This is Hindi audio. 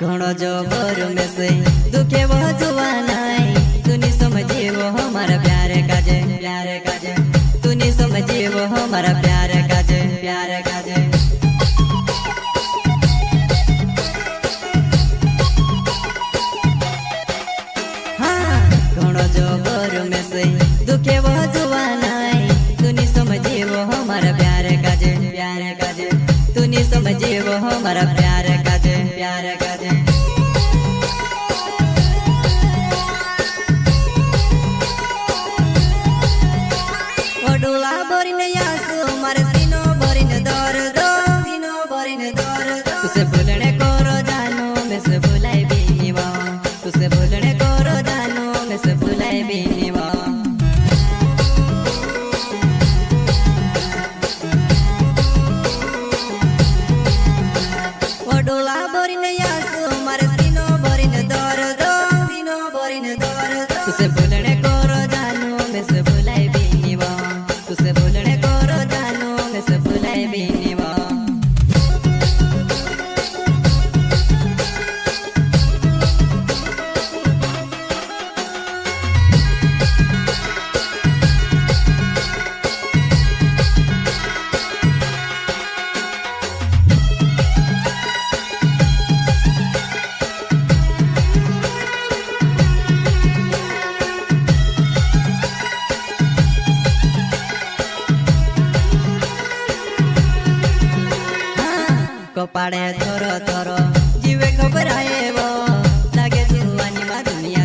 घणो जो बर में से दुखे वो जुवानाई तूनी समझे वो हमारा प्यार काजे तूनी समझे वो हमारा प्यार काजे हाँ घणो जो बर में से दुखे वो जुवानाई तूनी समझे वो हमारा प्यार काजे तूनी समझे वो हमारा प्यार काजे ओडुला बोरिने यासु मारे सीनो बोरिने दर्द तुसे भूलने को रोजानो मैं से भुलाई भी नहीं वा तुसे भूलने को रोजानो मैं से भुलाई भी नहीं वा ओडुला बोरिने यासु मारे सीनो बोरिने दर्द तुसे भूलने को रोजानो मैं से भुलाई भी नहीं वा तुसे भूलने को रोजानो मैं से भुलाई भी नहीं वा कपाड़े थोरो जीवे खबर आए वो लागे जुवानी मा दुनिया